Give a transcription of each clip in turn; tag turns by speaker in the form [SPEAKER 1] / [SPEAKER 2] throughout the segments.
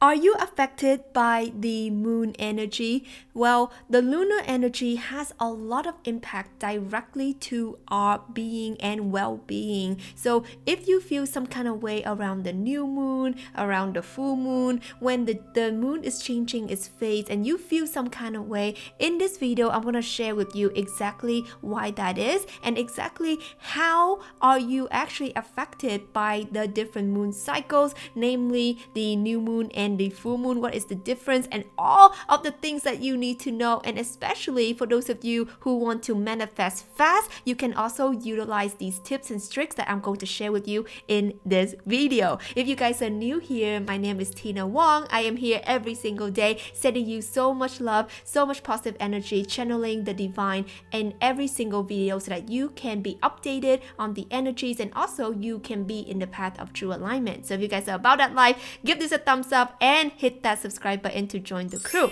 [SPEAKER 1] Are you affected by the moon energy? Well, the lunar energy has a lot of impact directly to our being and well-being. So if you feel some kind of way around the new moon, around the full moon, when the moon is changing its phase and you feel some kind of way, in this video, I'm going to share with you exactly why that is and exactly how are you actually affected by the different moon cycles, namely the new moon and the full moon. What is the difference and all of the things that you need to know, and especially for those of you who want to manifest fast, you can also utilize these tips and tricks that I'm going to share with you in this video. If you guys are new here, my name is Tina Wong. I am here every single day sending you so much love, so much positive energy, channeling the divine in every single video so that you can be updated on the energies and also you can be in the path of true alignment. So if you guys are about that life, give this a thumbs up and hit that subscribe button to join the crew.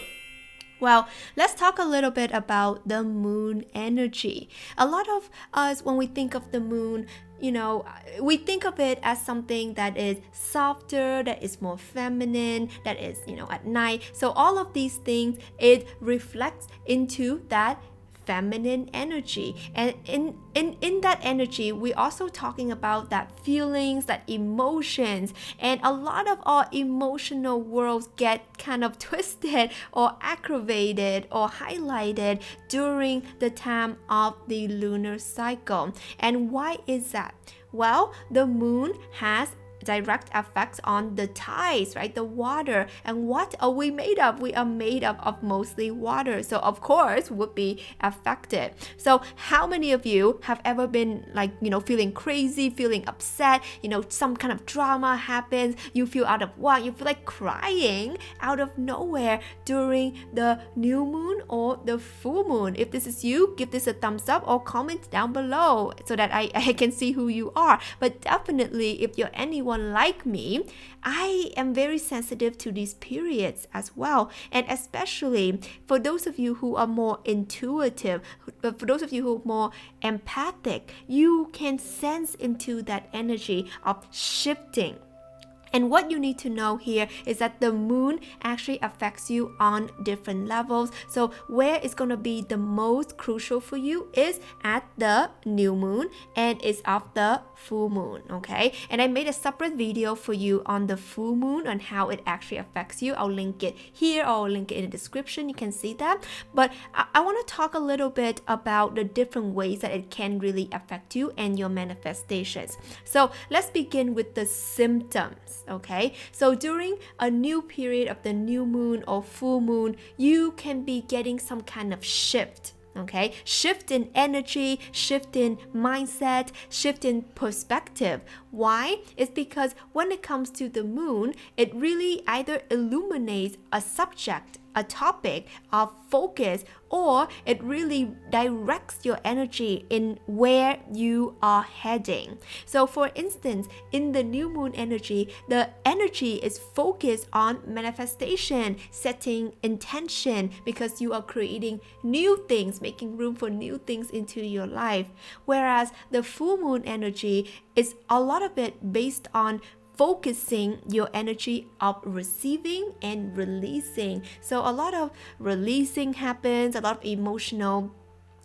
[SPEAKER 1] Well, let's talk a little bit about the moon energy. A lot of us, when we think of the moon, we think of it as something that is softer, that is more feminine, that is, at night. So all of these things, it reflects into that feminine energy, and in that energy we're also talking about that feelings, that emotions, and a lot of our emotional worlds get kind of twisted or aggravated or highlighted during the time of the lunar cycle. And why is that? Well, the moon has direct effects on the tides, right? The water. And what are we made of? We are made of mostly water. So of course would be affected. So how many of you have ever been feeling crazy, feeling upset, some kind of drama happens, you feel out of whack, you feel like crying out of nowhere during the new moon or the full moon? If this is you, give this a thumbs up or comment down below so that I can see who you are. But definitely if you're anyone like me, I am very sensitive to these periods as well. And especially for those of you who are more intuitive, for those of you who are more empathic, you can sense into that energy of shifting. And what you need to know here is that the moon actually affects you on different levels. So where it's going to be the most crucial for you is at the new moon and is of the full moon, okay? And I made a separate video for you on the full moon and how it actually affects you. I'll link it here or I'll link it in the description. You can see that. But I want to talk a little bit about the different ways that it can really affect you and your manifestations. So let's begin with the symptoms. Okay, so during a new period of the new moon or full moon, you can be getting some kind of shift. Okay, shift in energy, shift in mindset, shift in perspective. Why? It's because when it comes to the moon, it really either illuminates a subject, a topic of focus, or it really directs your energy in where you are heading. So for instance, in the new moon energy, the energy is focused on manifestation, setting intention, because you are creating new things, making room for new things into your life. Whereas the full moon energy is a lot of it based on focusing your energy of receiving and releasing. So a lot of releasing happens, a lot of emotional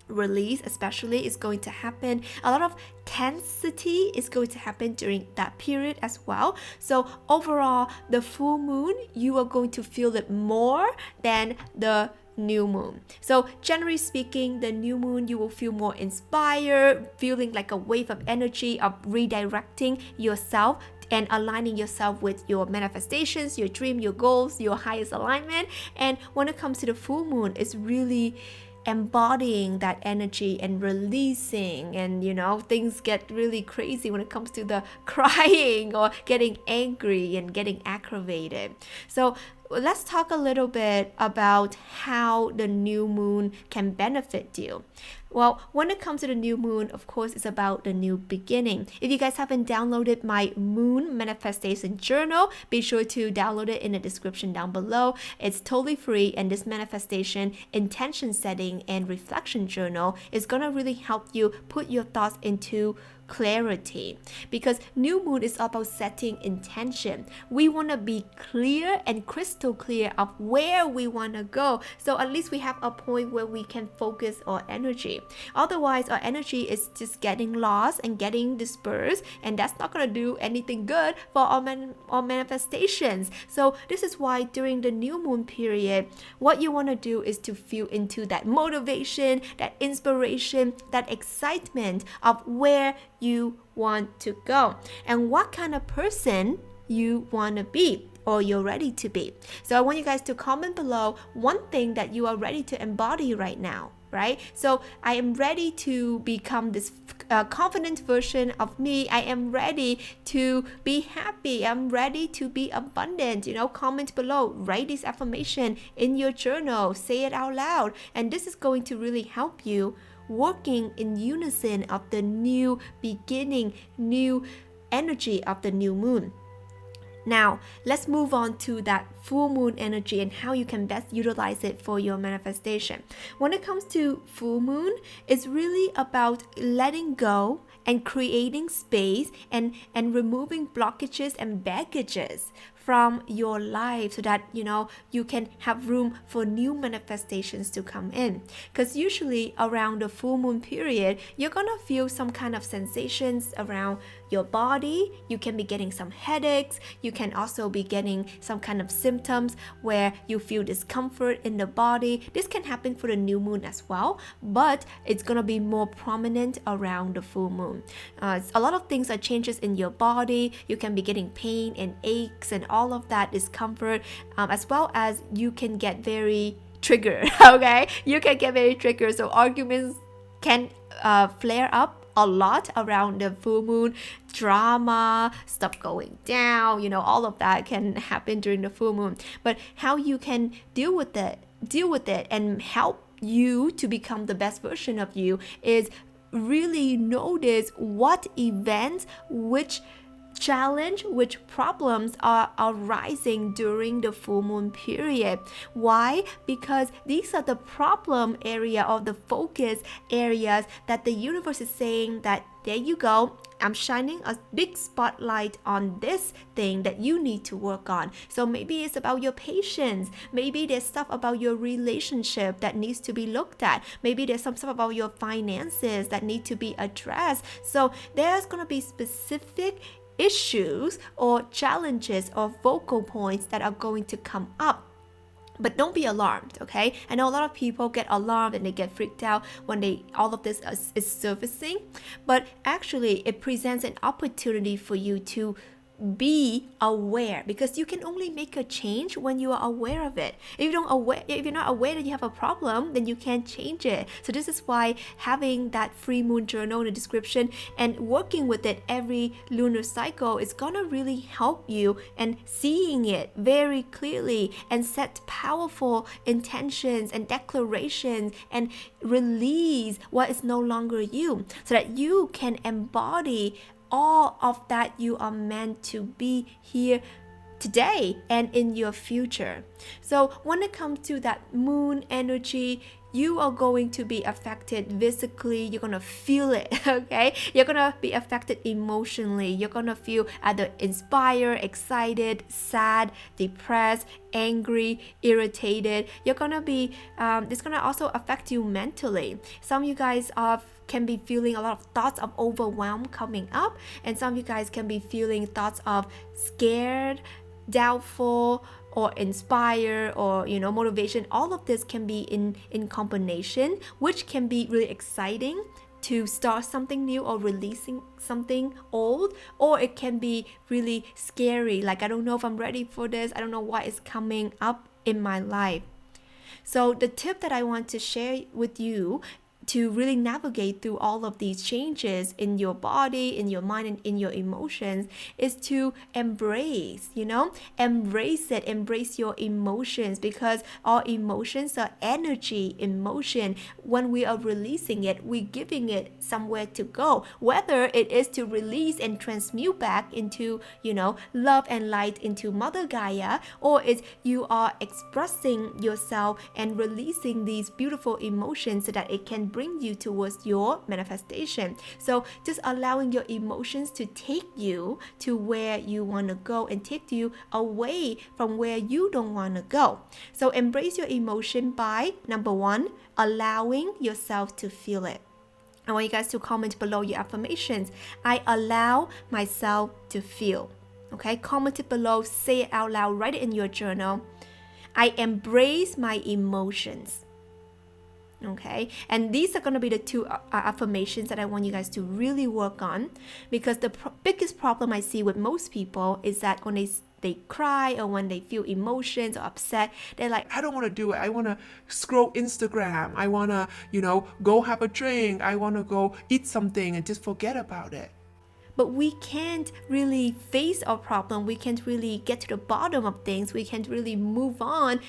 [SPEAKER 1] release especially is going to happen. A lot of tensity is going to happen during that period as well. So overall, the full moon, you are going to feel it more than the new moon. So generally speaking, the new moon, you will feel more inspired, feeling like a wave of energy of redirecting yourself and aligning yourself with your manifestations, your dream, your goals, your highest alignment. And when it comes to the full moon, it's really embodying that energy and releasing, and things get really crazy when it comes to the crying or getting angry and getting aggravated. So let's talk a little bit about how the new moon can benefit you. Well, when it comes to the new moon, of course, it's about the new beginning. If you guys haven't downloaded my moon manifestation journal, be sure to download it in the description down below. It's totally free, and this manifestation, intention setting, and reflection journal is going to really help you put your thoughts into clarity, because new moon is about setting intention. We want to be clear and crystal clear of where we want to go, so at least we have a point where we can focus our energy. Otherwise, our energy is just getting lost and getting dispersed, and that's not going to do anything good for our manifestations. So this is why during the new moon period, what you want to do is to feel into that motivation, that inspiration, that excitement of where you want to go and what kind of person you want to be or you're ready to be. So I want you guys to comment below one thing that you are ready to embody right now, right? So I am ready to become this confident version of me. I am ready to be happy. I'm ready to be abundant. Comment below, write this affirmation in your journal, say it out loud, and this is going to really help you working in unison of the new beginning, new energy of the new moon. Now, let's move on to that full moon energy and how you can best utilize it for your manifestation. When it comes to full moon, it's really about letting go and creating space and removing blockages and baggages from your life so that you can have room for new manifestations to come in. Because usually around the full moon period, you're gonna feel some kind of sensations around your body. You can be getting some headaches. You can also be getting some kind of symptoms where you feel discomfort in the body. This can happen for the new moon as well, but it's gonna be more prominent around the full moon. A lot of things are changes in your body. You can be getting pain and aches and all of that discomfort, as well as you can get very triggered. Okay, you can get very triggered, so arguments can flare up a lot around the full moon. Drama, stuff going down, all of that can happen during the full moon. But how you can deal with it and help you to become the best version of you is really notice what events, which challenge, which problems are arising during the full moon period. Why? Because these are the problem area or the focus areas that the universe is saying that there you go, I'm shining a big spotlight on this thing that you need to work on. So maybe it's about your patience. Maybe there's stuff about your relationship that needs to be looked at. Maybe there's some stuff about your finances that need to be addressed. So there's going to be specific issues or challenges or focal points that are going to come up. But don't be alarmed, okay? I know a lot of people get alarmed and they get freaked out when all of this is surfacing. But actually, it presents an opportunity for you to be aware, because you can only make a change when you are aware of it. If you're not aware that you have a problem, then you can't change it. So this is why having that free moon journal in the description and working with it every lunar cycle is gonna really help you, and seeing it very clearly and set powerful intentions and declarations and release what is no longer you, so that you can embody all of that you are meant to be here today and in your future. So when it comes to that moon energy, you are going to be affected physically. You're going to feel it, okay? You're going to be affected emotionally. You're going to feel either inspired, excited, sad, depressed, angry, irritated. You're going to be, it's going to also affect you mentally. Some of you guys can be feeling a lot of thoughts of overwhelm coming up, and some of you guys can be feeling thoughts of scared, doubtful, or inspire, or motivation. All of this can be in combination, which can be really exciting to start something new or releasing something old, or it can be really scary, like I don't know if I'm ready for this, I don't know what is coming up in my life. So the tip that I want to share with you to really navigate through all of these changes in your body, in your mind, and in your emotions is to embrace it, embrace your emotions, because our emotions are energy in motion. When we are releasing it, we're giving it somewhere to go, whether it is to release and transmute back into love and light into Mother Gaia, or it's you are expressing yourself and releasing these beautiful emotions so that it can bring bring you towards your manifestation. So just allowing your emotions to take you to where you want to go and take you away from where you don't want to go. So embrace your emotion by, number one, allowing yourself to feel it. I want you guys to comment below your affirmations. I allow myself to feel. Okay, comment it below, say it out loud, write it in your journal. I embrace my emotions. Okay, and these are going to be the two affirmations that I want you guys to really work on, because the biggest problem I see with most people is that when they cry or when they feel emotions or upset, they're like,
[SPEAKER 2] I don't want to do it. I want to scroll Instagram. I want to, go have a drink. I want to go eat something and just forget about it.
[SPEAKER 1] But we can't really face our problem. We can't really get to the bottom of things. We can't really move on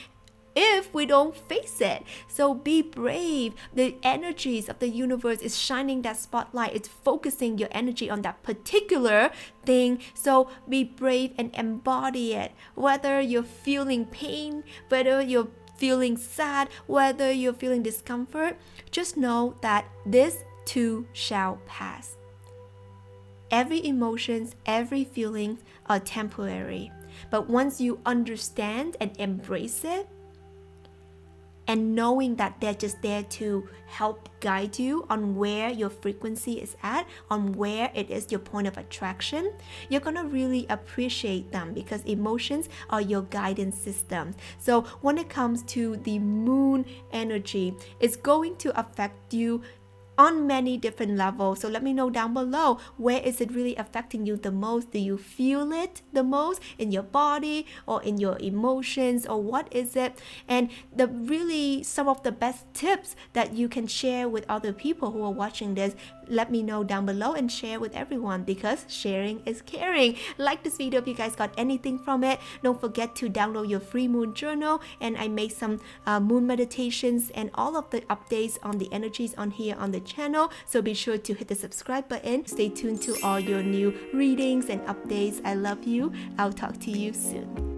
[SPEAKER 1] if we don't face it. So be brave. The energies of the universe is shining that spotlight. It's focusing your energy on that particular thing. So be brave and embody it. Whether you're feeling pain, whether you're feeling sad, whether you're feeling discomfort, just know that this too shall pass. Every emotions, every feeling are temporary. But once you understand and embrace it, and knowing that they're just there to help guide you on where your frequency is at, on where it is your point of attraction, you're going to really appreciate them, because emotions are your guidance system. So when it comes to the moon energy, it's going to affect you on many different levels. So let me know down below, where is it really affecting you the most? Do you feel it the most in your body or in your emotions, or what is it? And some of the best tips that you can share with other people who are watching this, let me know down below and share with everyone, because sharing is caring. Like this video if you guys got anything from it. Don't forget to download your free moon journal, and I make some moon meditations and all of the updates on the energies on here on the channel. So be sure to hit the subscribe button. Stay tuned to all your new readings and updates. I love you. I'll talk to you soon.